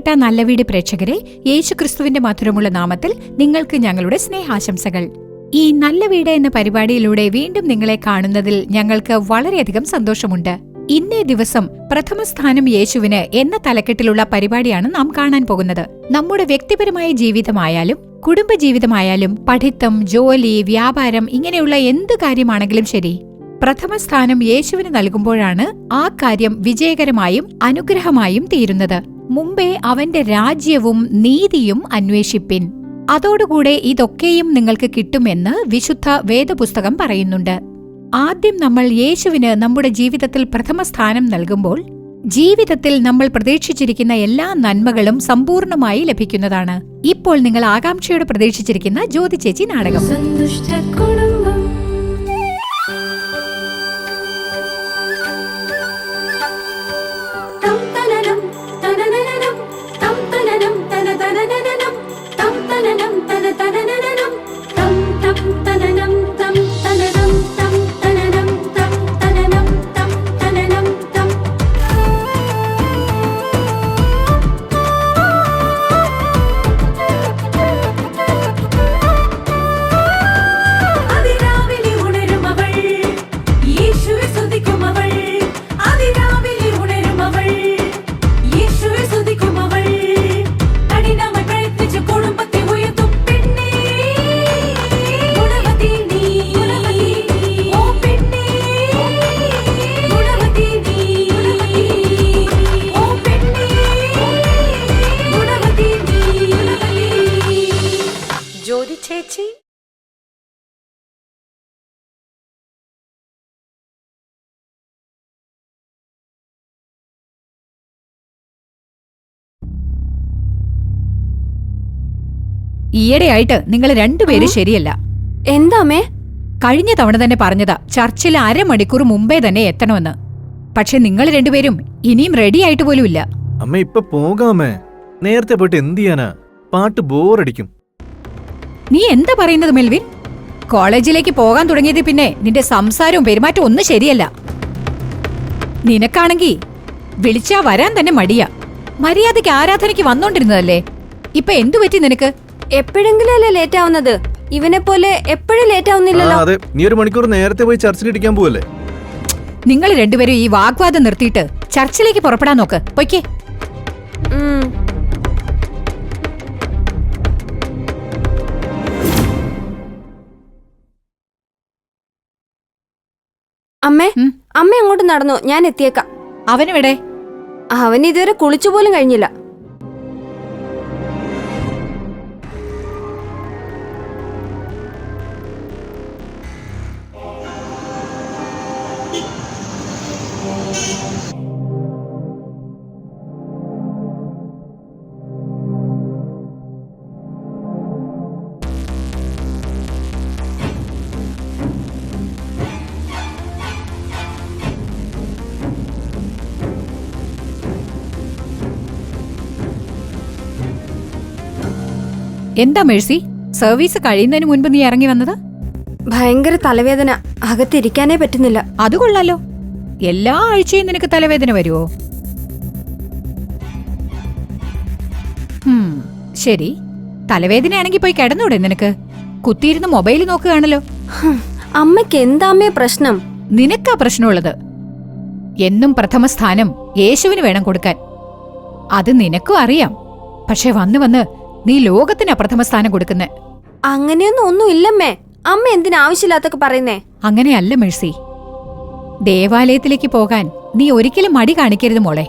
പ്രിയപ്പെട്ട നല്ല വീട് പ്രേക്ഷകരെ, യേശുക്രിസ്തുവിന്റെ മധുരമുള്ള നാമത്തിൽ നിങ്ങൾക്ക് ഞങ്ങളുടെ സ്നേഹാശംസകൾ. ഈ നല്ല വീട് എന്ന പരിപാടിയിലൂടെ വീണ്ടും നിങ്ങളെ കാണുന്നതിൽ ഞങ്ങൾക്ക് വളരെയധികം സന്തോഷമുണ്ട്. ഇന്നേ ദിവസം പ്രഥമ സ്ഥാനം യേശുവിന് എന്ന തലക്കെട്ടിലുള്ള പരിപാടിയാണ് നാം കാണാൻ പോകുന്നത്. നമ്മുടെ വ്യക്തിപരമായ ജീവിതമായാലും കുടുംബജീവിതമായാലും പഠിത്തം, ജോലി, വ്യാപാരം ഇങ്ങനെയുള്ള എന്ത് കാര്യമാണെങ്കിലും ശരി, പ്രഥമ സ്ഥാനം യേശുവിന് നൽകുമ്പോഴാണ് ആ കാര്യം വിജയകരമായും അനുഗ്രഹമായും തീരുന്നത്. മുമ്പേ അവന്റെ രാജ്യവും നീതിയും അന്വേഷിപ്പിൻ, അതോടുകൂടെ ഇതൊക്കെയും നിങ്ങൾക്ക് കിട്ടുമെന്ന് വിശുദ്ധ വേദപുസ്തകം പറയുന്നുണ്ട്. ആദ്യം നമ്മൾ യേശുവിന് നമ്മുടെ ജീവിതത്തിൽ പ്രഥമ സ്ഥാനം നൽകുമ്പോൾ ജീവിതത്തിൽ നമ്മൾ പ്രതീക്ഷിച്ചിരിക്കുന്ന എല്ലാ നന്മകളും സമ്പൂർണമായി ലഭിക്കുന്നതാണ്. ഇപ്പോൾ നിങ്ങൾ ആകാംക്ഷയോടെ പ്രതീക്ഷിച്ചിരിക്കുന്ന ജ്യോതി ചേച്ചി നാടകം. ഈയിടെയായിട്ട് നിങ്ങൾ രണ്ടുപേരും ശരിയല്ല. എന്താമേ? കഴിഞ്ഞ തവണ തന്നെ പറഞ്ഞതാ ചർച്ചിൽ അരമണിക്കൂർ മുമ്പേ തന്നെ എത്തണമെന്ന്. പക്ഷെ നിങ്ങൾ രണ്ടുപേരും ഇനിയും റെഡി ആയിട്ട് പോലും ഇല്ല. അമ്മ ഇപ്പൊ പോകാമേ, നേരത്തെ പോയിട്ട് എന്ത് ചെയ്യാനാ? പാട്ട് ബോറടിക്കും. നീ എന്താ പറയുന്നത് മെൽവിൻ? കോളേജിലേക്ക് പോകാൻ തുടങ്ങിയത് പിന്നെ നിന്റെ സംസാരവും പെരുമാറ്റവും ഒന്നും ശരിയല്ല. നിനക്കാണെങ്കി വിളിച്ചാ വരാൻ തന്നെ മടിയാ. മര്യാദയ്ക്ക് ആരാധനയ്ക്ക് വന്നോണ്ടിരുന്നതല്ലേ, ഇപ്പൊ എന്തു പറ്റി നിനക്ക്? എപ്പോഴെങ്കിലല്ലേ ലേറ്റ് ആവുന്നത്? ഇവനെ പോലെ എപ്പോഴും ലേറ്റ് ആവുന്നില്ലല്ലോ. അതെ, നീ ഒരു മണിക്കൂർ നേരത്തെ പോയി ചർച്ചിൽ ഇരിക്കാൻ പോവല്ലേ? നിങ്ങൾ രണ്ടുപേരും ഈ വാഗ്വാദം നിർത്തിയിട്ട് ചർച്ചിലേക്ക് പുറപ്പെടാൻ നോക്ക്. പൊയ്ക്കേ. അമ്മേ, അമ്മ അങ്ങോട്ട് നടന്നു, ഞാൻ എത്തിയേക്കാം. അവനെവിടെ? അവൻ ഇതുവരെ കുളിച്ചു പോലും കഴിഞ്ഞില്ല. എന്താ മേഴ്സി, സർവീസ് കഴിയുന്നതിന് മുൻപ് നീ ഇറങ്ങി വന്നത്? ഭയങ്കര തലവേദന, അകത്തിരിക്കാനേ പറ്റുന്നില്ല. അത് കൊള്ളാലോ. എല്ലാ ആഴ്ചയും നിനക്ക് തലവേദന വരുവോ? ശരി, തലവേദനയാണെങ്കി പോയി കിടന്നൂടെ നിനക്ക്? കുത്തിയിരുന്ന് മൊബൈൽ നോക്കുകയാണല്ലോ. അമ്മയ്ക്ക് എന്താമ്മേ പ്രശ്നം? നിനക്കാ പ്രശ്നമുള്ളത്. എന്നും പ്രഥമ സ്ഥാനം യേശുവിന് വേണം കൊടുക്കാൻ. അത് നിനക്കും അറിയാം. പക്ഷെ വന്ന് വന്ന് നീ ലോകത്തിന് പ്രഥമ സ്ഥാനം കൊടുക്കുന്നേ. അങ്ങനെയൊന്നും ഒന്നും ഇല്ലമ്മേ. അമ്മ എന്തിനാവശ്യമില്ലാത്തൊക്കെ പറയുന്നേ? അങ്ങനെയല്ല മേഴ്സി. ദേവാലയത്തിലേക്ക് പോകാൻ നീ ഒരിക്കലും മടി കാണിക്കരുത് മോളെ.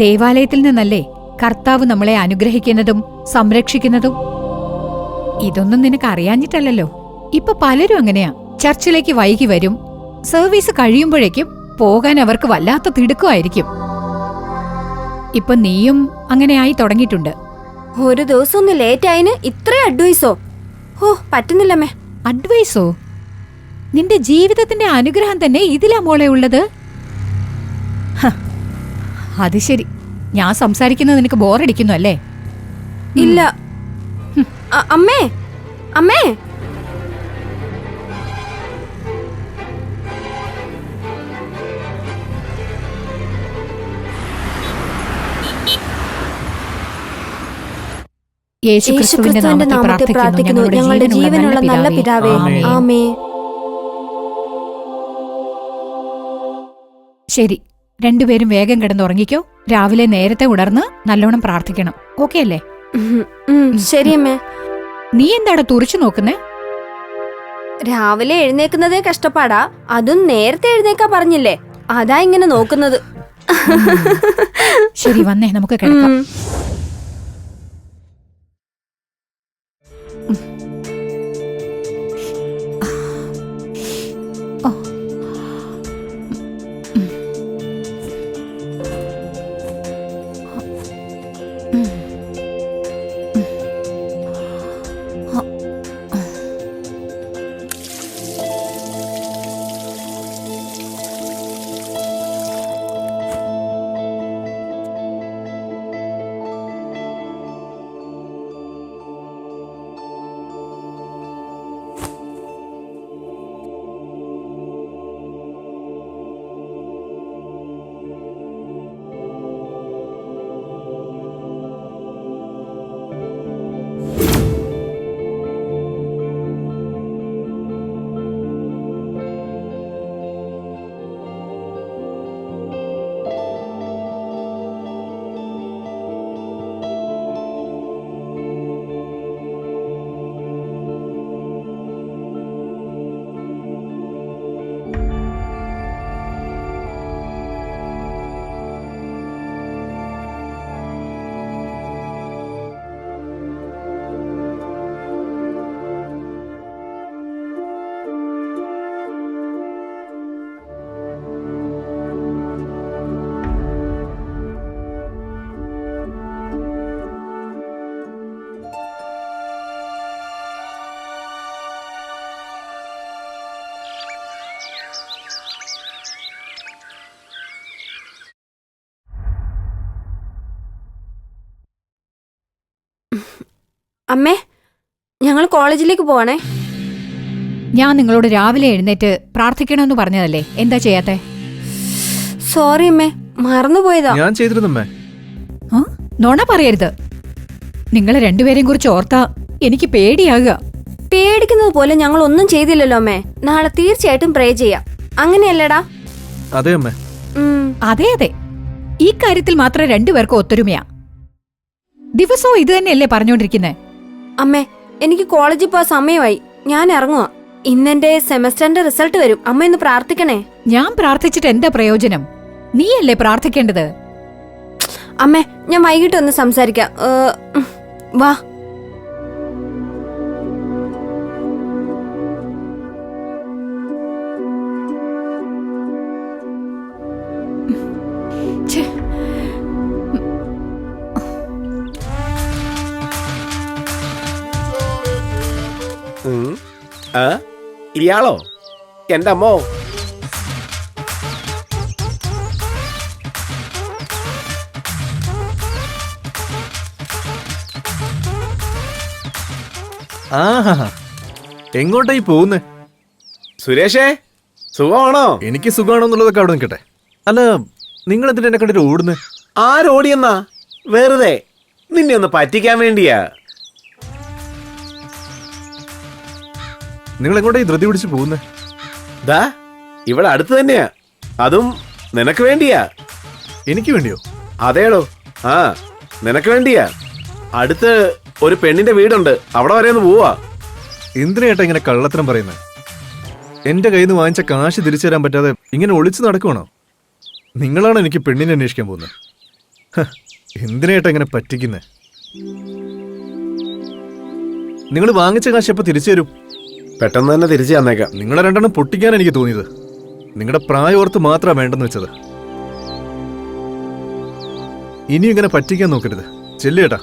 ദേവാലയത്തിൽ നിന്നല്ലേ കർത്താവ് നമ്മളെ അനുഗ്രഹിക്കുന്നതും സംരക്ഷിക്കുന്നതും. ഇതൊന്നും നിനക്ക് അറിയാഞ്ഞിട്ടല്ലോ. ഇപ്പൊ പലരും അങ്ങനെയാ. ചർച്ചിലേക്ക് വൈകി വരും, സർവീസ് കഴിയുമ്പോഴേക്കും പോകാൻ അവർക്ക് വല്ലാത്ത തിടുക്കമായിരിക്കും. ഇപ്പൊ നീയും അങ്ങനെയായി തുടങ്ങിയിട്ടുണ്ട്. ഒരു ദിവസം ഒന്ന് ലേറ്റ് ആയിന് ഇത്ര അഡ്വൈസോ? ഓ, പറ്റുന്നില്ലമ്മേ. അഡ്വൈസോ? നിന്റെ ജീവിതത്തിന്റെ അനുഗ്രഹം തന്നെ ഇതിലാ മോളെ ഉള്ളത്. അത് ശരി, ഞാൻ സംസാരിക്കുന്നത് നിനക്ക് ബോറടിക്കുന്നു അല്ലേ? ഇല്ല. അമ്മേ, അമ്മേ, യേശുക്രിസ്തുവിന്റെ നാമത്തിൽ പ്രാർത്ഥിക്കുന്നു, ഞങ്ങളുടെ ജീവനുള്ള നല്ല പിതാവേ. ആമേ. ശരി, രണ്ടുപേരും വേഗം കിടന്നുറങ്ങിക്കോ. രാവിലെ നേരത്തെ ഉണർന്ന് നല്ലോണം പ്രാർത്ഥിക്കണം. ഓക്കെ അല്ലേ? ശരിയമ്മേ. നീ എന്താടാ തുറിച്ചു നോക്കുന്നേ? രാവിലെ എഴുന്നേക്കുന്നതേ കഷ്ടപ്പാടാ, അതും നേരത്തെ എഴുന്നേക്കാ പറഞ്ഞില്ലേ, അതാ ഇങ്ങനെ നോക്കുന്നത്. ശരി, വന്നേ നമുക്ക് കിടക്കാം. അമ്മേ, ഞങ്ങൾ കോളേജിലേക്ക് പോവാണേ. ഞാൻ നിങ്ങളോട് രാവിലെ എഴുന്നേറ്റ് പ്രാർത്ഥിക്കണമെന്ന് പറഞ്ഞതല്ലേ, എന്താ ചെയ്യാത്തെ? സോറി അമ്മേ, മറന്നുപോയതാ. ഞാൻ ചെയ്തിരുന്നമ്മേ. നോണ പറയരുത്. നിങ്ങളെ രണ്ടുപേരെയും കുറിച്ച് ഓർത്താ എനിക്ക് പേടിയാകുക. പേടിക്കുന്നത് പോലെ ഞങ്ങൾ ഒന്നും ചെയ്തില്ലല്ലോ അമ്മേ. നാളെ തീർച്ചയായിട്ടും പ്രേ ചെയ്യാം, അങ്ങനെയല്ലേടാ? അതെ അമ്മേ. അതെ അതെ, ഈ കാര്യത്തിൽ മാത്രം രണ്ടുപേർക്കും ഒത്തൊരുമയാ. ദിവസവും ഇത് തന്നെയല്ലേ പറഞ്ഞോണ്ടിരിക്കുന്നേ? അമ്മേ, എനിക്ക് കോളേജിൽ പോവാൻ സമയമായി, ഞാൻ ഇറങ്ങുവാ. ഇന്നെന്റെ സെമസ്റ്ററിന്റെ റിസൾട്ട് വരും, അമ്മ ഇന്ന് പ്രാർത്ഥിക്കണേ. ഞാൻ പ്രാർത്ഥിച്ചിട്ട് എന്താ പ്രയോജനം? നീയല്ലേ പ്രാർത്ഥിക്കേണ്ടത്. അമ്മേ, ഞാൻ വൈകിട്ട് ഒന്ന് സംസാരിക്കാം. വാ. ഇയാളോ? എന്റെ അമ്മോ, ആഹാ, എങ്ങോട്ടായി പോകുന്നേ? സുരേഷേ, സുഖമാണോ? എനിക്ക് സുഖമാണോന്നുള്ളതൊക്കെ അവിടെ നിൽക്കട്ടെ. അല്ല, നിങ്ങൾ എന്തിനാ എന്നെ കണ്ടിട്ട് ഓടുന്നേ? ആരോടിയെന്നാ? വെറുതെ നിന്നെ ഒന്ന് പറ്റിക്കാൻ വേണ്ടിയാ. നിങ്ങൾ എങ്ങോട്ടായി ധൃതി പിടിച്ച് പോകുന്നേ? ദാ ഇവിടെ അടുത്ത് തന്നെയാ, അതും നിനക്ക് വേണ്ടിയാ. എനിക്ക് വേണ്ടിയോ? അതേടോ, ആ നിനക്ക് വേണ്ടിയാ. അടുത്ത് ഒരു പെണ്ണിന്റെ വീടുണ്ട്, അവിടെ വരെ ഒന്ന് പോവാ. എന്തിനാ ഏട്ടാ ഇങ്ങനെ കള്ളത്തരം പറയുന്നത്? എന്റെ കയ്യിൽ നിന്ന് വാങ്ങിച്ച കാശ് തിരിച്ചു തരാൻ പറ്റാതെ ഇങ്ങനെ ഒളിച്ചു നടക്കുവാണോ? നിങ്ങളാണ് എനിക്ക് പെണ്ണിനെ അന്വേഷിക്കാൻ പോകുന്നത്. എന്തിനാ ഏട്ടാ ഇങ്ങനെ പറ്റിക്കുന്നേ? നിങ്ങൾ വാങ്ങിച്ച കാശ് എപ്പോ തിരിച്ചു തരും? പെട്ടെന്ന് തന്നെ തിരിച്ചു തന്നേക്കാം. നിങ്ങളെ രണ്ടെണ്ണം പൊട്ടിക്കാൻ എനിക്ക് തോന്നിയത്. നിങ്ങളുടെ പ്രായോർത്ത് മാത്രമാണ് വേണ്ടെന്ന് വെച്ചത്. ഇനിയും ഇങ്ങനെ പറ്റിക്കാൻ നോക്കരുത്. ചെല്ലേട്ടാ.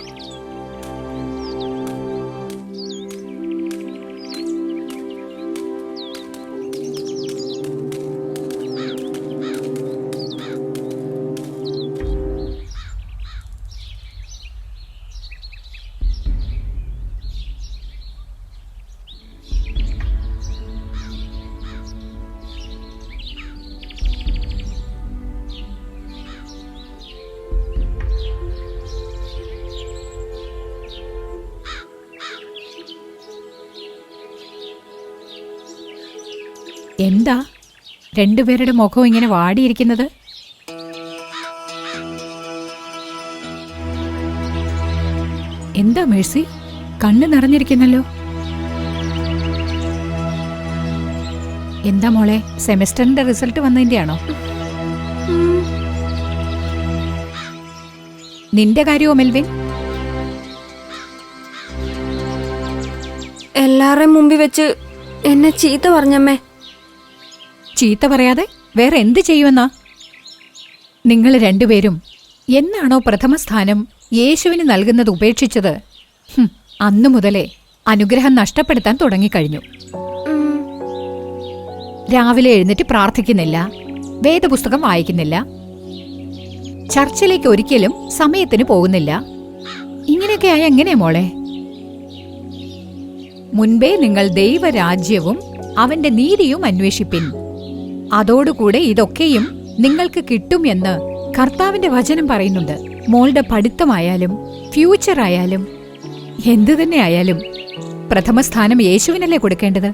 എന്താ രണ്ടുപേരുടെ മുഖവും ഇങ്ങനെ വാടിയിരിക്കുന്നത്? എന്താ മേഴ്സി, കണ്ണ് നിറഞ്ഞിരിക്കുന്നല്ലോ. എന്താ മോളെ, സെമസ്റ്ററിന്റെ റിസൾട്ട് വന്നതിന്റെയാണോ? നിന്റെ കാര്യമോ മെൽവിൻ? എല്ലാവരുടെയും മുമ്പിൽ വെച്ച് എന്നെ ചീത്ത പറഞ്ഞമ്മേ. ചീത്ത പറയാതെ വേറെ എന്ത് ചെയ്യുമെന്നാ? നിങ്ങൾ രണ്ടുപേരും എന്നാണോ പ്രഥമ സ്ഥാനം യേശുവിന് നൽകുന്നത് ഉപേക്ഷിച്ചത്, അന്നു മുതലേ അനുഗ്രഹം നഷ്ടപ്പെടുത്താൻ തുടങ്ങിക്കഴിഞ്ഞു. രാവിലെ എഴുന്നേറ്റ് പ്രാർത്ഥിക്കുന്നില്ല, വേദപുസ്തകം വായിക്കുന്നില്ല, ചർച്ചിലേക്ക് ഒരിക്കലും സമയത്തിന് പോകുന്നില്ല. ഇങ്ങനെയൊക്കെ ആയ എങ്ങനെയാ മോളെ? മുൻപേ നിങ്ങൾ ദൈവരാജ്യവും അവന്റെ നീതിയും അന്വേഷിപ്പിൻ, അതോടുകൂടെ ഇതൊക്കെയും നിങ്ങൾക്ക് കിട്ടും എന്ന് കർത്താവിന്റെ വചനം പറയുന്നുണ്ട്. മോളുടെ പഠിത്തമായാലും ഫ്യൂച്ചർ ആയാലും എന്തു തന്നെ ആയാലും പ്രഥമ സ്ഥാനം യേശുവിനല്ലേ കൊടുക്കേണ്ടത്?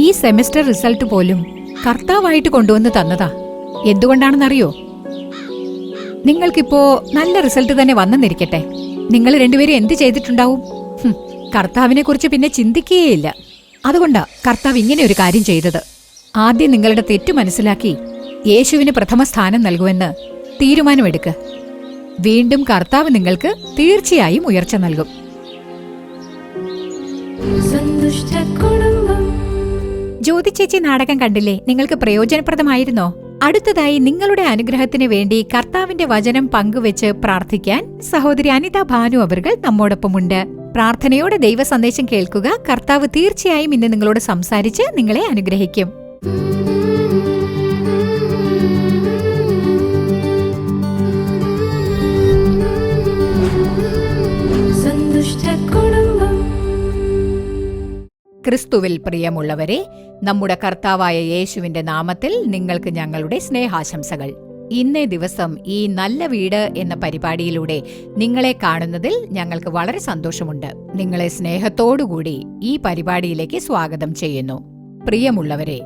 ഈ സെമസ്റ്റർ റിസൾട്ട് പോലും കർത്താവായിട്ട് കൊണ്ടുവന്ന് തന്നതാ. എന്തുകൊണ്ടാണെന്നറിയോ? നിങ്ങൾക്കിപ്പോ നല്ല റിസൾട്ട് തന്നെ വന്നെന്നിരിക്കട്ടെ, നിങ്ങൾ രണ്ടുപേരും എന്ത് ചെയ്തിട്ടുണ്ടാവും? കർത്താവിനെ കുറിച്ച് പിന്നെ ചിന്തിക്കുകയില്ല. അതുകൊണ്ടാ കർത്താവ് ഇങ്ങനെ ഒരു കാര്യം ചെയ്തത്. ആദ്യം നിങ്ങളുടെ തെറ്റു മനസ്സിലാക്കി യേശുവിന് പ്രഥമ സ്ഥാനം നൽകുമെന്ന് തീരുമാനമെടുക്ക്. വീണ്ടും കർത്താവ് നിങ്ങൾക്ക് തീർച്ചയായും ഉയർച്ച നൽകും. ജ്യോതി ചേച്ചി നാടകം കണ്ടില്ലേ? നിങ്ങൾക്ക് പ്രയോജനപ്രദമായിരുന്നോ? അടുത്തതായി നിങ്ങളുടെ അനുഗ്രഹത്തിന് വേണ്ടി കർത്താവിന്റെ വചനം പങ്കുവെച്ച് പ്രാർത്ഥിക്കാൻ സഹോദരി അനിത ഭാനു അവർകൾ നമ്മോടൊപ്പമുണ്ട്. പ്രാർത്ഥനയോടെ ദൈവ സന്ദേശം കേൾക്കുക. കർത്താവ് തീർച്ചയായും ഇന്ന് നിങ്ങളോട് സംസാരിച്ച് നിങ്ങളെ അനുഗ്രഹിക്കും. ക്രിസ്തുവിൽ പ്രിയമുള്ളവരെ, നമ്മുടെ കർത്താവായ യേശുവിന്റെ നാമത്തിൽ നിങ്ങൾക്ക് ഞങ്ങളുടെ സ്നേഹാശംസകൾ. ഇന്നേ ദിവസം ഈ നല്ല വീട് എന്ന പരിപാടിയിലൂടെ നിങ്ങളെ കാണുന്നതിൽ ഞങ്ങൾക്ക് വളരെ സന്തോഷമുണ്ട്. നിങ്ങളെ സ്നേഹത്തോടുകൂടി ഈ പരിപാടിയിലേക്ക് സ്വാഗതം ചെയ്യുന്നു. പ്രിയമുള്ളവരെ,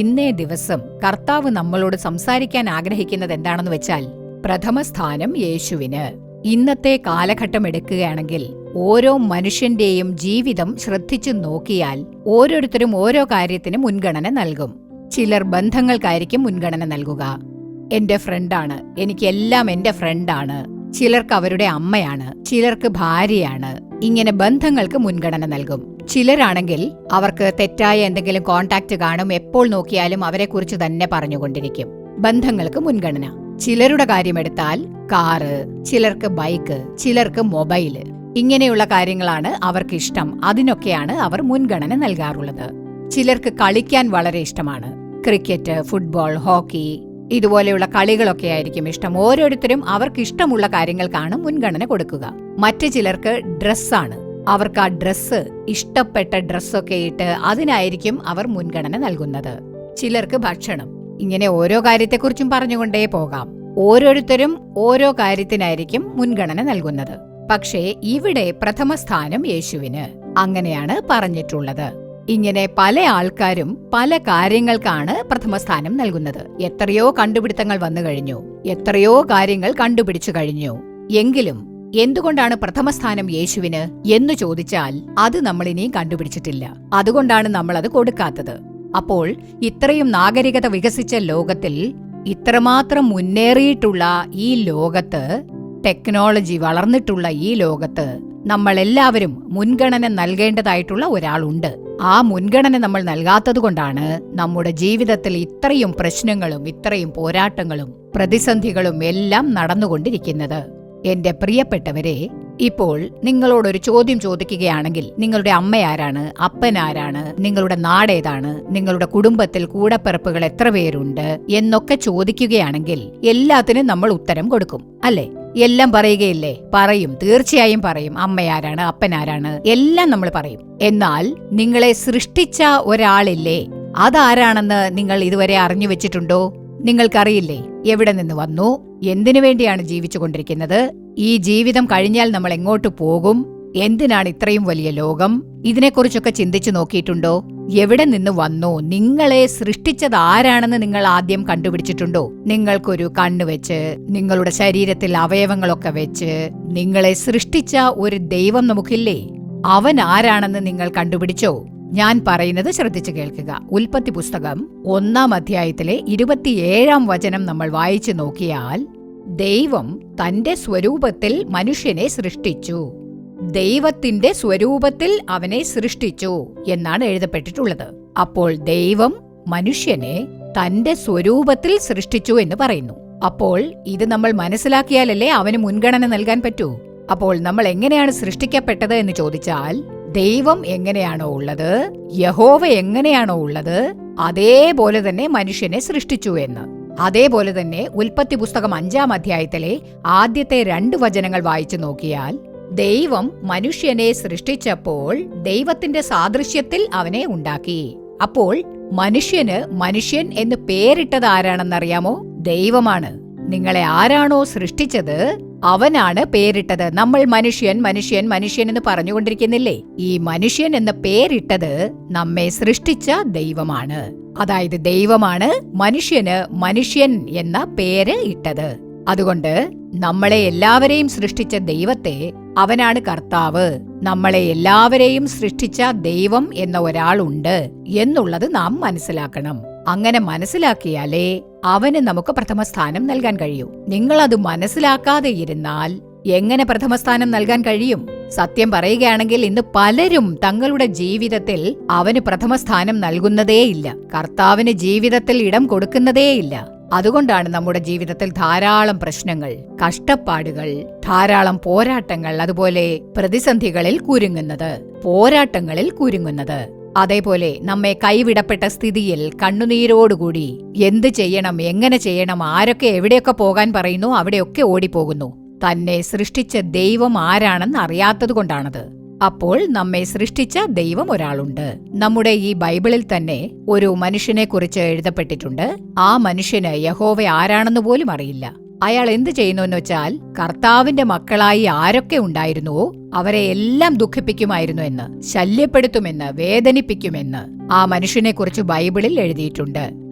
ഇന്നേ ദിവസം കർത്താവ് നമ്മളോട് സംസാരിക്കാൻ ആഗ്രഹിക്കുന്നത് എന്താണെന്ന് വെച്ചാൽ, പ്രഥമ സ്ഥാനം യേശുവിന്. ഇന്നത്തെ കാലഘട്ടം എടുക്കുകയാണെങ്കിൽ ഓരോ മനുഷ്യന്റെയും ജീവിതം ശ്രദ്ധിച്ചു നോക്കിയാൽ ഓരോരുത്തരും ഓരോ കാര്യത്തിന് മുൻഗണന നൽകും. ചിലർ ബന്ധങ്ങൾക്കായിരിക്കും മുൻഗണന നൽകുക. എന്റെ ഫ്രണ്ടാണ്, എനിക്കെല്ലാം എന്റെ ഫ്രണ്ടാണ്. ചിലർക്ക് അവരുടെ അമ്മയാണ്, ചിലർക്ക് ഭാര്യയാണ്. ഇങ്ങനെ ബന്ധങ്ങൾക്ക് മുൻഗണന നൽകും. ചിലരാണെങ്കിൽ അവർക്ക് തെറ്റായ എന്തെങ്കിലും കോണ്ടാക്ട് കാണും, എപ്പോൾ നോക്കിയാലും അവരെക്കുറിച്ച് തന്നെ പറഞ്ഞുകൊണ്ടിരിക്കും. ബന്ധങ്ങൾക്ക് മുൻഗണന. ചിലരുടെ കാര്യമെടുത്താൽ കാറ്, ചിലർക്ക് ബൈക്ക്, ചിലർക്ക് മൊബൈല്, ഇങ്ങനെയുള്ള കാര്യങ്ങളാണ് അവർക്കിഷ്ടം. അതിനൊക്കെയാണ് അവർ മുൻഗണന നൽകാറുള്ളത്. ചിലർക്ക് കളിക്കാൻ വളരെ ഇഷ്ടമാണ്. ക്രിക്കറ്റ്, ഫുട്ബോൾ, ഹോക്കി ഇതുപോലെയുള്ള കളികളൊക്കെ ആയിരിക്കും ഇഷ്ടം. ഓരോരുത്തരും അവർക്കിഷ്ടമുള്ള കാര്യങ്ങൾക്കാണ് മുൻഗണന കൊടുക്കുക. മറ്റു ചിലർക്ക് ഡ്രസ്സാണ്. അവർക്ക് ആ ഡ്രസ്സ്, ഇഷ്ടപ്പെട്ട ഡ്രസ്സൊക്കെ ഇട്ട് അതിനായിരിക്കും അവർ മുൻഗണന നൽകുന്നത്. ചിലർക്ക് ഭക്ഷണം. ഇങ്ങനെ ഓരോ കാര്യത്തെക്കുറിച്ചും പറഞ്ഞുകൊണ്ടേ പോകാം. ഓരോരുത്തരും ഓരോ കാര്യത്തിനായിരിക്കും മുൻഗണന നൽകുന്നത്. പക്ഷേ ഇവിടെ പ്രഥമ സ്ഥാനം യേശുവിന്. അങ്ങനെയാണ് പറഞ്ഞിട്ടുള്ളത്. ഇങ്ങനെ പല ആൾക്കാരും പല കാര്യങ്ങൾക്കാണ് പ്രഥമ സ്ഥാനം നൽകുന്നത്. എത്രയോ കണ്ടുപിടുത്തങ്ങൾ വന്നു കഴിഞ്ഞു, എത്രയോ കാര്യങ്ങൾ കണ്ടുപിടിച്ചു കഴിഞ്ഞു. എങ്കിലും എന്തുകൊണ്ടാണ് പ്രഥമ സ്ഥാനം യേശുവിന് എന്ന് ചോദിച്ചാൽ അത് നമ്മൾ ഇനിയും കണ്ടുപിടിച്ചിട്ടില്ല. അതുകൊണ്ടാണ് നമ്മൾ അത് കൊടുക്കാത്തത്. അപ്പോൾ ഇത്രയും നാഗരികത വികസിച്ച ലോകത്തിൽ, ഇത്രമാത്രം മുന്നേറിയിട്ടുള്ള ഈ ലോകത്ത്, ടെക്നോളജി വളർന്നിട്ടുള്ള ഈ ലോകത്ത് നമ്മളെല്ലാവരും മുൻഗണന നൽകേണ്ടതായിട്ടുള്ള ഒരാളുണ്ട്. ആ മുൻഗണന നമ്മൾ നൽകാത്തതുകൊണ്ടാണ് നമ്മുടെ ജീവിതത്തിൽ ഇത്രയും പ്രശ്നങ്ങളും ഇത്രയും പോരാട്ടങ്ങളും പ്രതിസന്ധികളും എല്ലാം നടന്നുകൊണ്ടിരിക്കുന്നത്. എന്റെ പ്രിയപ്പെട്ടവരെ, ഇപ്പോൾ നിങ്ങളോടൊരു ചോദ്യം ചോദിക്കുകയാണെങ്കിൽ, നിങ്ങളുടെ അമ്മയാരാണ്, അപ്പനാരാണ്, നിങ്ങളുടെ നാടേതാണ്, നിങ്ങളുടെ കുടുംബത്തിൽ കൂടപ്പിറപ്പുകൾ എത്ര പേരുണ്ട് എന്നൊക്കെ ചോദിക്കുകയാണെങ്കിൽ എല്ലാത്തിനും നമ്മൾ ഉത്തരം കൊടുക്കും, അല്ലേ? എല്ലാം പറയുകയില്ലേ? പറയും, തീർച്ചയായും പറയും. അമ്മയാരാണ്, അപ്പനാരാണ്, എല്ലാം നമ്മൾ പറയും. എന്നാൽ നിങ്ങളെ സൃഷ്ടിച്ച ഒരാളില്ലേ, അതാരാണെന്ന് നിങ്ങൾ ഇതുവരെ അറിഞ്ഞു വെച്ചിട്ടുണ്ടോ? നിങ്ങൾക്കറിയില്ലേ എവിടെ നിന്ന് വന്നു, എന്തിനു വേണ്ടിയാണ് ജീവിച്ചുകൊണ്ടിരിക്കുന്നത്, ഈ ജീവിതം കഴിഞ്ഞാൽ നമ്മൾ എങ്ങോട്ട് പോകും, എന്തിനാണ് ഇത്രയും വലിയ ലോകം? ഇതിനെക്കുറിച്ചൊക്കെ ചിന്തിച്ചു നോക്കിയിട്ടുണ്ടോ? എവിടെ നിന്ന് വന്നു? നിങ്ങളെ സൃഷ്ടിച്ചത് ആരാണെന്ന് നിങ്ങൾ ആദ്യം കണ്ടുപിടിച്ചിട്ടുണ്ടോ? നിങ്ങൾക്കൊരു കണ്ണ് വെച്ച്, നിങ്ങളുടെ ശരീരത്തിൽ അവയവങ്ങളൊക്കെ വെച്ച് നിങ്ങളെ സൃഷ്ടിച്ച ഒരു ദൈവം നമുക്കില്ലേ? അവൻ ആരാണെന്ന് നിങ്ങൾ കണ്ടുപിടിച്ചോ? ഞാൻ പറയുന്നത് ശ്രദ്ധിച്ചു കേൾക്കുക. ഉൽപ്പത്തി പുസ്തകം 1-ാം അധ്യായത്തിലെ 27-ാം വചനം നമ്മൾ വായിച്ചു നോക്കിയാൽ, ദൈവം തന്റെ സ്വരൂപത്തിൽ മനുഷ്യനെ സൃഷ്ടിച്ചു. ദൈവത്തിന്റെ സ്വരൂപത്തിൽ അവനെ സൃഷ്ടിച്ചു എന്നാണ് എഴുതപ്പെട്ടിട്ടുള്ളത്. അപ്പോൾ ദൈവം മനുഷ്യനെ തന്റെ സ്വരൂപത്തിൽ സൃഷ്ടിച്ചു എന്ന് പറയുന്നു. അപ്പോൾ ഇത് നമ്മൾ മനസ്സിലാക്കിയാലല്ലേ അവന് മുൻഗണന നൽകാൻ പറ്റൂ. അപ്പോൾ നമ്മൾ എങ്ങനെയാണ് സൃഷ്ടിക്കപ്പെട്ടത് എന്ന് ചോദിച്ചാൽ, ദൈവം എങ്ങനെയാണോ ഉള്ളത്, യഹോവ എങ്ങനെയാണോ ഉള്ളത്, അതേപോലെ തന്നെ മനുഷ്യനെ സൃഷ്ടിച്ചു എന്ന്. അതേപോലെ തന്നെ ഉൽപ്പത്തി പുസ്തകം 5-ാം അധ്യായത്തിലെ ആദ്യത്തെ 2 വചനങ്ങൾ വായിച്ചു നോക്കിയാൽ, ദൈവം മനുഷ്യനെ സൃഷ്ടിച്ചപ്പോൾ ദൈവത്തിന്റെ സാദൃശ്യത്തിൽ അവനെ ഉണ്ടാക്കി. അപ്പോൾ മനുഷ്യന് മനുഷ്യൻ എന്ന് പേരിട്ടത് ആരാണെന്നറിയാമോ? ദൈവമാണ്. നിങ്ങളെ ആരാണോ സൃഷ്ടിച്ചത് അവനാണ് പേരിട്ടത്. നമ്മൾ മനുഷ്യൻ മനുഷ്യൻ മനുഷ്യൻ എന്ന് പറഞ്ഞുകൊണ്ടിരിക്കുന്നില്ലേ? ഈ മനുഷ്യൻ എന്ന പേരിട്ടത് നമ്മെ സൃഷ്ടിച്ച ദൈവമാണ്. അതായത് ദൈവമാണ് മനുഷ്യന് മനുഷ്യൻ എന്ന പേര് ഇട്ടത്. അതുകൊണ്ട് നമ്മളെ എല്ലാവരെയും സൃഷ്ടിച്ച ദൈവത്തെ, അവനാണ് കർത്താവ്. നമ്മളെ എല്ലാവരെയും സൃഷ്ടിച്ച ദൈവം എന്ന ഒരാളുണ്ട് എന്നുള്ളത് നാം മനസ്സിലാക്കണം. അങ്ങനെ മനസ്സിലാക്കിയാലേ അവന് നമുക്ക് പ്രഥമസ്ഥാനം നൽകാൻ കഴിയൂ. നിങ്ങളത് മനസ്സിലാക്കാതെ ഇരുന്നാൽ എങ്ങനെ പ്രഥമസ്ഥാനം നൽകാൻ കഴിയും? സത്യം പറയുകയാണെങ്കിൽ ഇന്ന് പലരും തങ്ങളുടെ ജീവിതത്തിൽ അവന് പ്രഥമസ്ഥാനം നൽകുന്നതേയില്ല. കർത്താവിന് ജീവിതത്തിൽ ഇടം കൊടുക്കുന്നതേയില്ല. അതുകൊണ്ടാണ് നമ്മുടെ ജീവിതത്തിൽ ധാരാളം പ്രശ്നങ്ങൾ, കഷ്ടപ്പാടുകൾ, ധാരാളം പോരാട്ടങ്ങൾ, അതുപോലെ പ്രതിസന്ധികളിൽ കുരുങ്ങുന്നത്. അതേപോലെ നമ്മെ കൈവിടപ്പെട്ട സ്ഥിതിയിൽ കണ്ണുനീരോടുകൂടി എന്ത് ചെയ്യണം, എങ്ങനെ ചെയ്യണം, ആരൊക്കെ എവിടെയൊക്കെ പോകാൻ പറയുന്നു അവിടെയൊക്കെ ഓടിപ്പോകുന്നു. തന്നെ സൃഷ്ടിച്ച ദൈവം ആരാണെന്ന് അറിയാത്തതുകൊണ്ടാണത്. അപ്പോൾ നമ്മെ സൃഷ്ടിച്ച ദൈവം ഒരാളുണ്ട്. നമ്മുടെ ഈ ബൈബിളിൽ തന്നെ ഒരു മനുഷ്യനെ കുറിച്ച് എഴുതപ്പെട്ടിട്ടുണ്ട്. ആ മനുഷ്യന് യഹോവ ആരാണെന്ന് പോലും അറിയില്ല. അയാൾ എന്ത് ചെയ്യുന്നു എന്ന് വെച്ചാൽ, കർത്താവിന്റെ മക്കളായി ആരൊക്കെ ഉണ്ടായിരുന്നുവോ അവരെ എല്ലാം ദുഃഖിപ്പിക്കുമായിരുന്നു എന്ന്, ശല്യപ്പെടുത്തുമെന്ന്, വേദനിപ്പിക്കുമെന്ന് ആ മനുഷ്യനെക്കുറിച്ച് ബൈബിളിൽ എഴുതിയിട്ടുണ്ട്.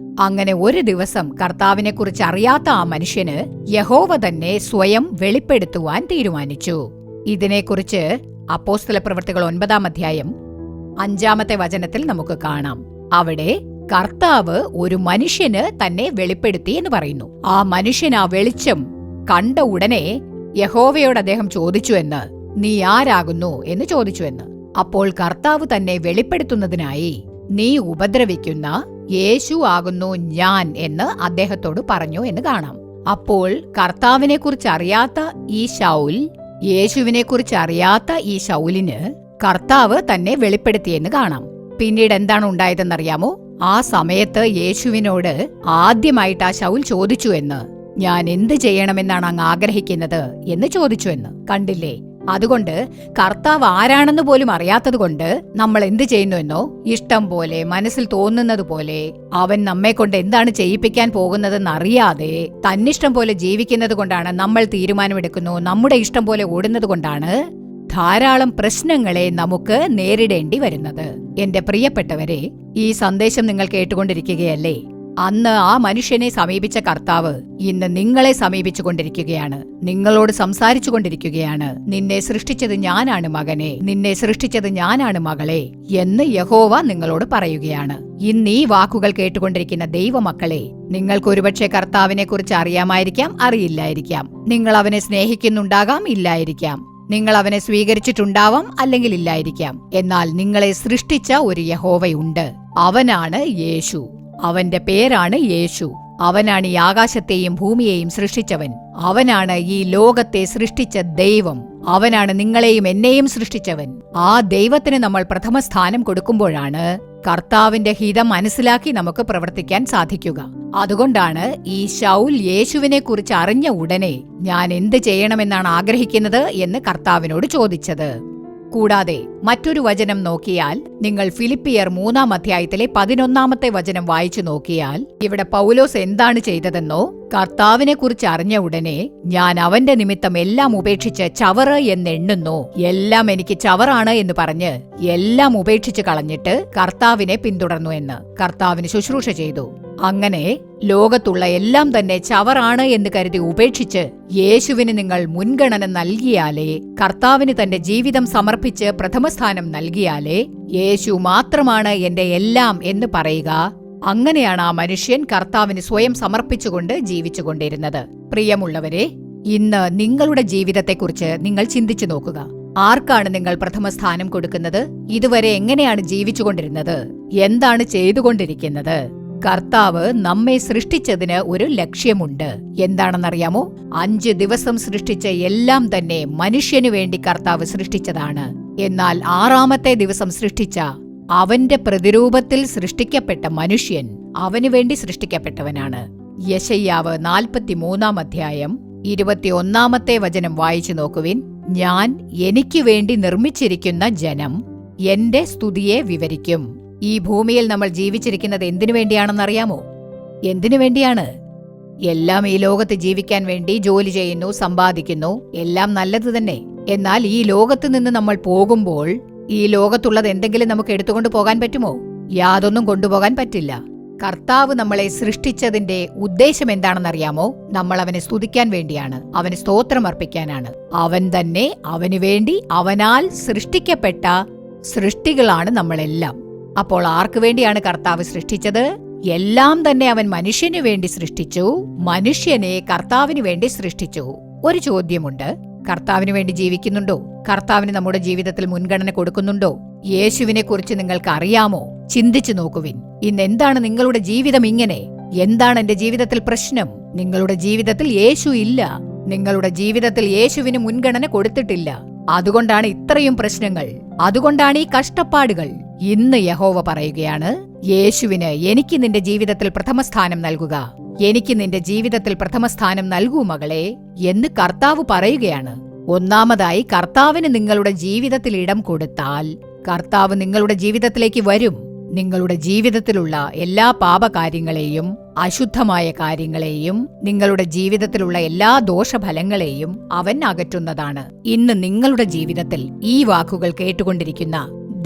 അങ്ങനെ ഒരു ദിവസം കർത്താവിനെക്കുറിച്ച് അറിയാത്ത ആ മനുഷ്യന് യഹോവ തന്നെ സ്വയം വെളിപ്പെടുത്തുവാൻ തീരുമാനിച്ചു. ഇതിനെക്കുറിച്ച് അപ്പോസ്തലപ്രവൃത്തികൾ 9-ാം അധ്യായം 5-ാമത്തെ വചനത്തിൽ നമുക്ക് കാണാം. അവിടെ കർത്താവ് ഒരു മനുഷ്യന് തന്നെ വെളിപ്പെടുത്തി എന്ന് പറയുന്നു. ആ മനുഷ്യൻ ആ വെളിച്ചം കണ്ട ഉടനെ യഹോവയോട് അദ്ദേഹം ചോദിച്ചു എന്ന്, നീ ആരാകുന്നു എന്ന് ചോദിച്ചു എന്ന്. അപ്പോൾ കർത്താവ് തന്നെ വെളിപ്പെടുത്തുന്നതിനായി, നീ ഉപദ്രവിക്കുന്ന യേശു ആകുന്നു ഞാൻ എന്ന് അദ്ദേഹത്തോട് പറഞ്ഞു എന്ന് കാണാം. അപ്പോൾ കർത്താവിനെക്കുറിച്ച് അറിയാത്ത ഈ ശൗൽ, യേശുവിനെക്കുറിച്ച് അറിയാത്ത ഈ ശൗലിന് കർത്താവ് തന്നെ വെളിപ്പെടുത്തിയെന്ന് കാണാം. പിന്നീട് എന്താണ് ഉണ്ടായതെന്നറിയാമോ? ആ സമയത്ത് യേശുവിനോട് ആദ്യമായിട്ട് ആ ശൗൽ ചോദിച്ചു എന്ന്, ഞാൻ എന്ത് ചെയ്യണമെന്നാണ് അങ്ങ് ആഗ്രഹിക്കുന്നത് എന്ന് ചോദിച്ചു എന്ന്. കണ്ടില്ലേ? അതുകൊണ്ട് കർത്താവ് ആരാണെന്ന് പോലും അറിയാത്തതുകൊണ്ട് നമ്മൾ എന്ത് ചെയ്യുന്നുവെന്നോ, ഇഷ്ടം പോലെ, മനസ്സിൽ തോന്നുന്നത് പോലെ, അവൻ നമ്മെ കൊണ്ട് എന്താണ് ചെയ്യിപ്പിക്കാൻ പോകുന്നതെന്ന് അറിയാതെ തന്നിഷ്ടം പോലെ ജീവിക്കുന്നത് കൊണ്ടാണ് നമ്മൾ തീരുമാനമെടുക്കുന്നു, നമ്മുടെ ഇഷ്ടം പോലെ ഓടുന്നത് കൊണ്ടാണ് ധാരാളം പ്രശ്നങ്ങളെ നമുക്ക് നേരിടേണ്ടി വരുന്നത്. എന്റെ പ്രിയപ്പെട്ടവരെ, ഈ സന്ദേശം നിങ്ങൾ കേട്ടുകൊണ്ടിരിക്കുകയല്ലേ? അന്ന് ആ മനുഷ്യനെ സമീപിച്ച കർത്താവ് ഇന്ന് നിങ്ങളെ സമീപിച്ചുകൊണ്ടിരിക്കുകയാണ്, നിങ്ങളോട് സംസാരിച്ചു കൊണ്ടിരിക്കുകയാണ്. നിന്നെ സൃഷ്ടിച്ചത് ഞാനാണ് മകനെ, നിന്നെ സൃഷ്ടിച്ചത് ഞാനാണ് മകളെ എന്ന് യഹോവ നിങ്ങളോട് പറയുകയാണ്. ഇന്ന് ഈ വാക്കുകൾ കേട്ടുകൊണ്ടിരിക്കുന്ന ദൈവമക്കളെ, നിങ്ങൾക്ക് ഒരുപക്ഷെ കർത്താവിനെ കുറിച്ച് അറിയാമായിരിക്കാം, അറിയില്ലായിരിക്കാം. നിങ്ങൾ അവനെ സ്നേഹിക്കുന്നുണ്ടാകാം, ഇല്ലായിരിക്കാം. നിങ്ങൾ അവനെ സ്വീകരിച്ചിട്ടുണ്ടാവാം, അല്ലെങ്കിൽ ഇല്ലായിരിക്കാം. എന്നാൽ നിങ്ങളെ സൃഷ്ടിച്ച ഒരു യഹോവയുണ്ട്. അവനാണ് യേശു. അവന്റെ പേരാണ് യേശു. അവനാണ് ഈ ആകാശത്തെയും ഭൂമിയെയും സൃഷ്ടിച്ചവൻ. അവനാണ് ഈ ലോകത്തെ സൃഷ്ടിച്ച ദൈവം. അവനാണ് നിങ്ങളെയും എന്നെയും സൃഷ്ടിച്ചവൻ. ആ ദൈവത്തിന് നമ്മൾ പ്രഥമ സ്ഥാനം കൊടുക്കുമ്പോഴാണ് കർത്താവിന്റെ ഹിതം മനസ്സിലാക്കി നമുക്ക് പ്രവർത്തിക്കാൻ സാധിക്കുക. അതുകൊണ്ടാണ് ഈ ശൗൽ യേശുവിനെ കുറിച്ച് അറിഞ്ഞ ഉടനെ ഞാൻ എന്ത് ചെയ്യണമെന്നാണ് ആഗ്രഹിക്കുന്നത് എന്ന് കർത്താവിനോട് ചോദിച്ചത്. കൂടാതെ മറ്റൊരു വചനം നോക്കിയാൽ, നിങ്ങൾ ഫിലിപ്പിയർ 3-ാം അധ്യായത്തിലെ 11-ാമത്തെ വചനം വായിച്ചു നോക്കിയാൽ, ഇവിടെ പൗലോസ് എന്താണ് ചെയ്തതെന്നോ, കർത്താവിനെ കുറിച്ച് അറിഞ്ഞ ഉടനെ ഞാൻ അവന്റെ നിമിത്തം എല്ലാം ഉപേക്ഷിച്ച് ചവറ് എന്നെണ്ണുന്നു, എല്ലാം എനിക്ക് ചവറാണ് എന്ന് പറഞ്ഞ് എല്ലാം ഉപേക്ഷിച്ച് കളഞ്ഞിട്ട് കർത്താവിനെ പിന്തുടർന്നു എന്ന്. കർത്താവിന് ശുശ്രൂഷ ചെയ്തു. അങ്ങനെ ലോകത്തുള്ള എല്ലാം തന്നെ ചവറാണ് എന്ന് കരുതി ഉപേക്ഷിച്ച് യേശുവിന് നിങ്ങൾ മുൻഗണന നൽകിയാലേ, കർത്താവിന് തന്റെ ജീവിതം സമർപ്പിച്ച് പ്രഥമസ്ഥാനം നൽകിയാലേ യേശു മാത്രമാണ് എന്റെ എല്ലാം എന്ന് പറയുക. അങ്ങനെയാണ് ആ മനുഷ്യൻ കർത്താവിന് സ്വയം സമർപ്പിച്ചുകൊണ്ട് ജീവിച്ചുകൊണ്ടിരുന്നത്. പ്രിയമുള്ളവരെ, ഇന്ന് നിങ്ങളുടെ ജീവിതത്തെക്കുറിച്ച് നിങ്ങൾ ചിന്തിച്ചു നോക്കുക. ആർക്കാണ് നിങ്ങൾ പ്രഥമസ്ഥാനം കൊടുക്കുന്നത്? ഇതുവരെ എങ്ങനെയാണ് ജീവിച്ചുകൊണ്ടിരുന്നത്? എന്താണ് ചെയ്തുകൊണ്ടിരിക്കുന്നത്? കർത്താവ് നമ്മെ സൃഷ്ടിച്ചതിന് ഒരു ലക്ഷ്യമുണ്ട്. എന്താണെന്നറിയാമോ? 5 ദിവസം സൃഷ്ടിച്ച എല്ലാം തന്നെ മനുഷ്യനു വേണ്ടി കർത്താവ് സൃഷ്ടിച്ചതാണ്. എന്നാൽ 6-ാമത്തെ ദിവസം സൃഷ്ടിച്ച അവന്റെ പ്രതിരൂപത്തിൽ സൃഷ്ടിക്കപ്പെട്ട മനുഷ്യൻ അവനു വേണ്ടി സൃഷ്ടിക്കപ്പെട്ടവനാണ്. യെശയ്യാവ് 43-ാം അധ്യായം 21-ാമത്തെ വചനം വായിച്ചു നോക്കുവിൻ. ഞാൻ എനിക്ക് വേണ്ടി നിർമ്മിച്ചിരിക്കുന്ന ജനം എന്റെ സ്തുതിയെ വിവരിക്കും. ഈ ഭൂമിയിൽ നമ്മൾ ജീവിച്ചിരിക്കുന്നത് എന്തിനു വേണ്ടിയാണെന്നറിയാമോ? എന്തിനു വേണ്ടിയാണ്? എല്ലാം ഈ ലോകത്ത് ജീവിക്കാൻ വേണ്ടി ജോലി ചെയ്യുന്നു, സമ്പാദിക്കുന്നു, എല്ലാം നല്ലത് തന്നെ. എന്നാൽ ഈ ലോകത്ത് നിന്ന് നമ്മൾ പോകുമ്പോൾ ഈ ലോകത്തുള്ളത് എന്തെങ്കിലും നമുക്ക് എടുത്തുകൊണ്ട് പോകാൻ പറ്റുമോ? യാതൊന്നും കൊണ്ടുപോകാൻ പറ്റില്ല. കർത്താവ് നമ്മളെ സൃഷ്ടിച്ചതിന്റെ ഉദ്ദേശം എന്താണെന്നറിയാമോ? നമ്മൾ അവനെ സ്തുതിക്കാൻ വേണ്ടിയാണ്, അവന് സ്തോത്രം അർപ്പിക്കാനാണ്. അവൻ തന്നെ, അവനു വേണ്ടി, അവനാൽ സൃഷ്ടിക്കപ്പെട്ട സൃഷ്ടികളാണ് നമ്മളെല്ലാം. അപ്പോൾ ആർക്കു വേണ്ടിയാണ് കർത്താവ് സൃഷ്ടിച്ചത്? എല്ലാം തന്നെ അവൻ മനുഷ്യനു വേണ്ടി സൃഷ്ടിച്ചു. മനുഷ്യനെ കർത്താവിന് വേണ്ടി സൃഷ്ടിച്ചു. ഒരു ചോദ്യമുണ്ട്, കർത്താവിന് വേണ്ടി ജീവിക്കുന്നുണ്ടോ? കർത്താവിന് നമ്മുടെ ജീവിതത്തിൽ മുൻഗണന കൊടുക്കുന്നുണ്ടോ? യേശുവിനെ കുറിച്ച് നിങ്ങൾക്ക് അറിയാമോ? ചിന്തിച്ചു നോക്കുവിൻ. ഇന്ന് എന്താണ് നിങ്ങളുടെ ജീവിതം ഇങ്ങനെ? എന്താണ് എന്റെ ജീവിതത്തിൽ പ്രശ്നം? നിങ്ങളുടെ ജീവിതത്തിൽ യേശു ഇല്ല. നിങ്ങളുടെ ജീവിതത്തിൽ യേശുവിന് മുൻഗണന കൊടുത്തിട്ടില്ല. അതുകൊണ്ടാണ് ഇത്രയും പ്രശ്നങ്ങൾ, അതുകൊണ്ടാണ് ഈ കഷ്ടപ്പാടുകൾ. ഇന്ന് യഹോവ പറയുകയാണ്, യേശുവിന് എനിക്ക് നിന്റെ ജീവിതത്തിൽ പ്രഥമസ്ഥാനം നൽകുക, എനിക്ക് നിന്റെ ജീവിതത്തിൽ പ്രഥമസ്ഥാനം നൽകൂ മകളെ എന്ന് കർത്താവ് പറയുകയാണ്. ഒന്നാമതായി, കർത്താവിന് നിങ്ങളുടെ ജീവിതത്തിൽ ഇടം കൊടുത്താൽ കർത്താവ് നിങ്ങളുടെ ജീവിതത്തിലേക്ക് വരും. നിങ്ങളുടെ ജീവിതത്തിലുള്ള എല്ലാ പാപകാര്യങ്ങളെയും, അശുദ്ധമായ കാര്യങ്ങളെയും, നിങ്ങളുടെ ജീവിതത്തിലുള്ള എല്ലാ ദോഷഫലങ്ങളെയും അവൻ അകറ്റുന്നതാണ്. ഇന്ന് നിങ്ങളുടെ ജീവിതത്തിൽ ഈ വാക്കുകൾ കേട്ടുകൊണ്ടിരിക്കുന്ന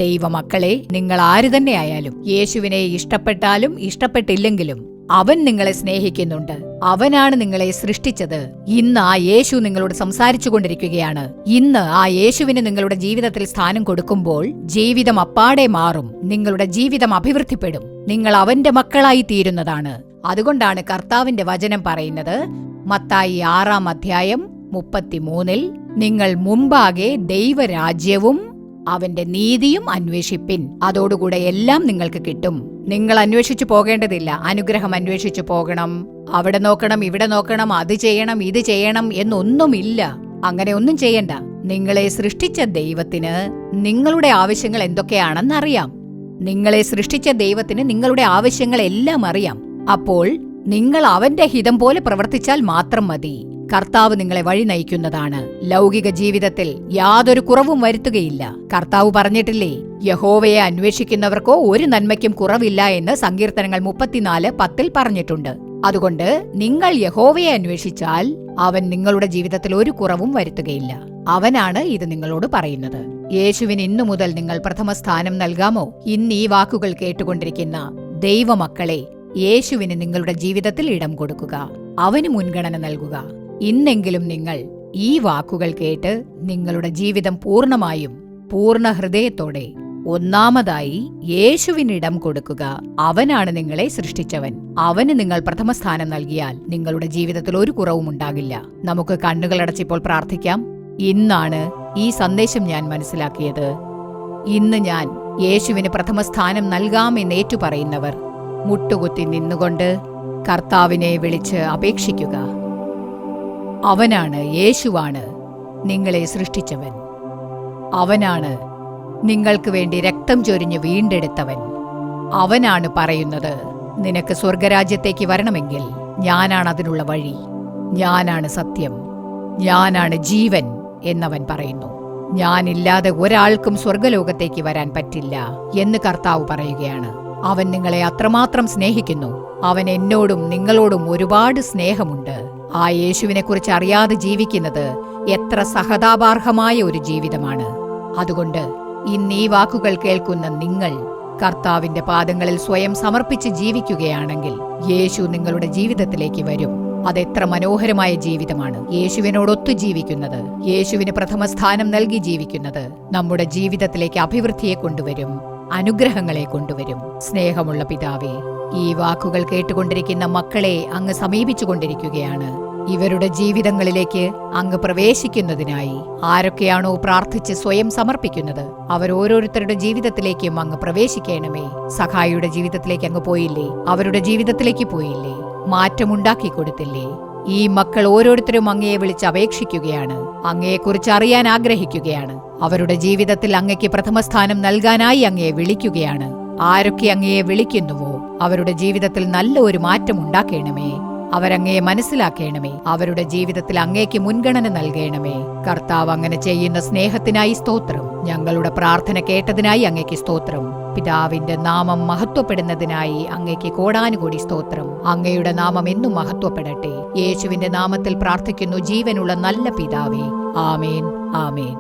ദൈവമക്കളെ, നിങ്ങൾ ആര് തന്നെയായാലും, യേശുവിനെ ഇഷ്ടപ്പെട്ടാലും ഇഷ്ടപ്പെട്ടില്ലെങ്കിലും അവൻ നിങ്ങളെ സ്നേഹിക്കുന്നുണ്ട്. അവനാണ് നിങ്ങളെ സൃഷ്ടിച്ചത്. ഇന്ന് ആ യേശു നിങ്ങളോട് സംസാരിച്ചു കൊണ്ടിരിക്കുകയാണ്. ഇന്ന് ആ യേശുവിന് നിങ്ങളുടെ ജീവിതത്തിൽ സ്ഥാനം കൊടുക്കുമ്പോൾ ജീവിതം അപ്പാടെ മാറും. നിങ്ങളുടെ ജീവിതം അഭിവൃദ്ധിപ്പെടും. നിങ്ങൾ അവന്റെ മക്കളായി തീരുന്നതാണ്. അതുകൊണ്ടാണ് കർത്താവിന്റെ വചനം പറയുന്നത്, മത്തായി 6-ാം അധ്യായം 33-ൽ, നിങ്ങൾ മുമ്പാകെ ദൈവരാജ്യവും അവന്റെ നീതിയും അന്വേഷിപ്പിൻ, അതോടുകൂടെ എല്ലാം നിങ്ങൾക്ക് കിട്ടും. നിങ്ങൾ അന്വേഷിച്ചു പോകേണ്ടതില്ല. അനുഗ്രഹം അന്വേഷിച്ചു പോകണം, അവിടെ നോക്കണം, ഇവിടെ നോക്കണം, അത് ചെയ്യണം, ഇത് ചെയ്യണം എന്നൊന്നുമില്ല. അങ്ങനെ ഒന്നും ചെയ്യണ്ട. നിങ്ങളെ സൃഷ്ടിച്ച ദൈവത്തിന് നിങ്ങളുടെ ആവശ്യങ്ങൾ എന്തൊക്കെയാണെന്നറിയാം. നിങ്ങളെ സൃഷ്ടിച്ച ദൈവത്തിന് നിങ്ങളുടെ ആവശ്യങ്ങളെല്ലാം അറിയാം. അപ്പോൾ നിങ്ങൾ അവന്റെ ഹിതം പോലെ പ്രവർത്തിച്ചാൽ മാത്രം മതി. കർത്താവ് നിങ്ങളെ വഴി നയിക്കുന്നതാണ്. ലൗകിക ജീവിതത്തിൽ യാതൊരു കുറവും വരുത്തുകയില്ല. കർത്താവ് പറഞ്ഞിട്ടില്ലേ, യഹോവയെ അന്വേഷിക്കുന്നവർക്കോ ഒരു നന്മയ്ക്കും കുറവില്ല എന്ന് സങ്കീർത്തനങ്ങൾ 34:10 പറഞ്ഞിട്ടുണ്ട്. അതുകൊണ്ട് നിങ്ങൾ യഹോവയെ അന്വേഷിച്ചാൽ അവൻ നിങ്ങളുടെ ജീവിതത്തിൽ ഒരു കുറവും വരുത്തുകയില്ല. അവനാണ് ഇത് നിങ്ങളോട് പറയുന്നത്. യേശുവിന് ഇന്നു മുതൽ നിങ്ങൾ പ്രഥമസ്ഥാനം നൽകാമോ? ഇന്ന് ഈ വാക്കുകൾ കേട്ടുകൊണ്ടിരിക്കുന്ന ദൈവമക്കളെ, യേശുവിന് നിങ്ങളുടെ ജീവിതത്തിൽ ഇടം കൊടുക്കുക, അവന് മുൻഗണന നൽകുക. ഇന്നെങ്കിലും നിങ്ങൾ ഈ വാക്കുകൾ കേട്ട് നിങ്ങളുടെ ജീവിതം പൂർണ്ണമായും പൂർണ്ണ ഹൃദയത്തോടെ ഒന്നാമതായി യേശുവിനിടം കൊടുക്കുക. അവനാണ് നിങ്ങളെ സൃഷ്ടിച്ചവൻ. അവന് നിങ്ങൾ പ്രഥമസ്ഥാനം നൽകിയാൽ നിങ്ങളുടെ ജീവിതത്തിൽ ഒരു കുറവും ഉണ്ടാകില്ല. നമുക്ക് കണ്ണുകളടച്ചിപ്പോൾ പ്രാർത്ഥിക്കാം. ഇന്നാണ് ഈ സന്ദേശം ഞാൻ മനസ്സിലാക്കിയത്. ഇന്ന് ഞാൻ യേശുവിന് പ്രഥമസ്ഥാനം നൽകാമെന്ന് ഏറ്റുപറയുന്നവർ മുട്ടുകുത്തി നിന്നുകൊണ്ട് കർത്താവിനെ വിളിച്ച് അപേക്ഷിക്കുക. അവനാണ്, യേശുവാണ് നിങ്ങളെ സൃഷ്ടിച്ചവൻ. അവനാണ് നിങ്ങൾക്ക് വേണ്ടി രക്തം ചൊരിഞ്ഞ് വീണ്ടെടുത്തവൻ. അവനാണ് പറയുന്നത്, നിനക്ക് സ്വർഗരാജ്യത്തേക്ക് വരണമെങ്കിൽ ഞാനാണ് അതിനുള്ള വഴി, ഞാനാണ് സത്യം, ഞാനാണ് ജീവൻ എന്നവൻ പറയുന്നു. ഞാനില്ലാതെ ഒരാൾക്കും സ്വർഗലോകത്തേക്ക് വരാൻ പറ്റില്ല എന്ന് കർത്താവ് പറയുകയാണ്. അവൻ നിങ്ങളെ അത്രമാത്രം സ്നേഹിക്കുന്നു. അവൻ എന്നോടും നിങ്ങളോടും ഒരുപാട് സ്നേഹമുണ്ട്. ആ യേശുവിനെക്കുറിച്ച് അറിയാതെ ജീവിക്കുന്നത് എത്ര സഹതാപാർഹമായ ഒരു ജീവിതമാണ്. അതുകൊണ്ട് ഇന്ന് ഈ വാക്കുകൾ കേൾക്കുന്ന നിങ്ങൾ കർത്താവിന്റെ പാദങ്ങളിൽ സ്വയം സമർപ്പിച്ച് ജീവിക്കുകയാണെങ്കിൽ യേശു നിങ്ങളുടെ ജീവിതത്തിലേക്ക് വരും. അതെത്ര മനോഹരമായ ജീവിതമാണ്. യേശുവിനോടൊത്തു ജീവിക്കുന്നത്, യേശുവിന് പ്രഥമ സ്ഥാനം നൽകി ജീവിക്കുന്നത് നമ്മുടെ ജീവിതത്തിലേക്ക് അഭിവൃദ്ധിയെ കൊണ്ടുവരും, അനുഗ്രഹങ്ങളെ കൊണ്ടുവരും. സ്നേഹമുള്ള പിതാവേ, ഈ വാക്കുകൾ കേട്ടുകൊണ്ടിരിക്കുന്ന മക്കളെ അങ്ങ് സമീപിച്ചുകൊണ്ടിരിക്കുകയാണ്. ഇവരുടെ ജീവിതങ്ങളിലേക്ക് അങ്ങ് പ്രവേശിക്കുന്നതിനായി ആരൊക്കെയാണോ പ്രാർത്ഥിച്ച് സ്വയം സമർപ്പിക്കുന്നത് അവരോരോരുത്തരുടെ ജീവിതത്തിലേക്കും അങ്ങ് പ്രവേശിക്കണമേ. സഖായിയുടെ ജീവിതത്തിലേക്ക് അങ്ങ് പോയില്ലേ? അവരുടെ ജീവിതത്തിലേക്ക് പോയില്ലേ? മാറ്റമുണ്ടാക്കി കൊടുത്തില്ലേ? ഈ മക്കൾ ഓരോരുത്തരും അങ്ങയെ വിളിച്ച് അപേക്ഷിക്കുകയാണ്. അങ്ങയെക്കുറിച്ച് അറിയാൻ ആഗ്രഹിക്കുകയാണ്. അവരുടെ ജീവിതത്തിൽ അങ്ങയ്ക്ക് പ്രഥമസ്ഥാനം നൽകാനായി അങ്ങയെ വിളിക്കുകയാണ്. ആരൊക്കെ അങ്ങയെ വിളിക്കുന്നുവോ അവരുടെ ജീവിതത്തിൽ നല്ല ഒരു മാറ്റം ഉണ്ടാക്കണമേ. അവരങ്ങയെ മനസ്സിലാക്കണമേ. അവരുടെ ജീവിതത്തിൽ അങ്ങേക്ക് മുൻഗണന നൽകണമേ. കർത്താവ് അങ്ങനെ ചെയ്യുന്ന സ്നേഹത്തിനായി സ്തോത്രം. ഞങ്ങളുടെ പ്രാർത്ഥന കേട്ടതിനായി അങ്ങേക്ക് സ്തോത്രം. പിതാവിന്റെ നാമം മഹത്വപ്പെടുന്നതിനായി അങ്ങേക്ക് കോടാനുകോടി സ്തോത്രം. അങ്ങയുടെ നാമം എന്നും മഹത്വപ്പെടട്ടെ. യേശുവിന്റെ നാമത്തിൽ പ്രാർത്ഥിക്കുന്നു ജീവനുള്ള നല്ല പിതാവേ. ആമേൻ, ആമേൻ.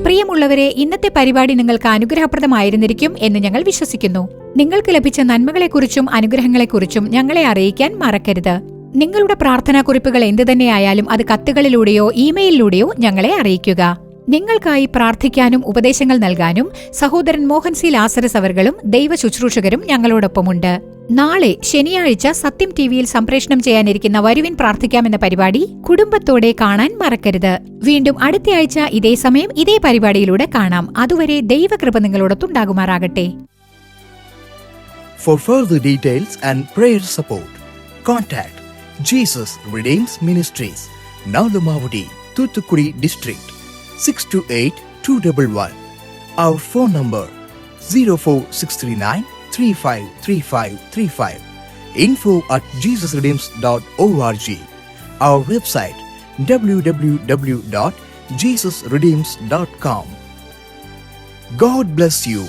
പ്രിയമുള്ളവരെ, ഇന്നത്തെ പരിപാടി നിങ്ങൾക്ക് അനുഗ്രഹപ്രദമായിരുന്നിരിക്കും എന്ന് ഞങ്ങൾ വിശ്വസിക്കുന്നു. നിങ്ങൾക്ക് ലഭിച്ച നന്മകളെക്കുറിച്ചും അനുഗ്രഹങ്ങളെക്കുറിച്ചും ഞങ്ങളെ അറിയിക്കാൻ മറക്കരുത്. നിങ്ങളുടെ പ്രാർത്ഥനാക്കുറിപ്പുകൾ എന്തുതന്നെയായാലും അത് കത്തുകളിലൂടെയോ ഇമെയിലിലൂടെയോ ഞങ്ങളെ അറിയിക്കുക. നിങ്ങൾക്കായി പ്രാർത്ഥിക്കാനും ഉപദേശങ്ങൾ നൽകാനും സഹോദരൻ മോഹൻ സി ലാസറസ് അവർകളും ദൈവ ശുശ്രൂഷകരും ഞങ്ങളോടൊപ്പമുണ്ട്. നാളെ ശനിയാഴ്ച സത്യം ടിവിയിൽ സംപ്രേഷണം ചെയ്യാനിരിക്കുന്ന വരുവിൻ പ്രാർത്ഥിക്കാമെന്ന പരിപാടി കുടുംബത്തോടെ കാണാൻ മറക്കരുത്. വീണ്ടും അടുത്തയാഴ്ച ഇതേ സമയം ഇതേ പരിപാടിയിലൂടെ കാണാം. അതുവരെ ദൈവകൃപ നിങ്ങളോടൊത്തുണ്ടാകുമാറാകട്ടെ. For further details and prayer support, contact Jesus Redeems Ministries, Nalumavudi, Thuthukudi District, 628-211. Our phone number 04639 353535. info@jesusredeems.org. Our website www.jesusredeems.com. God bless you.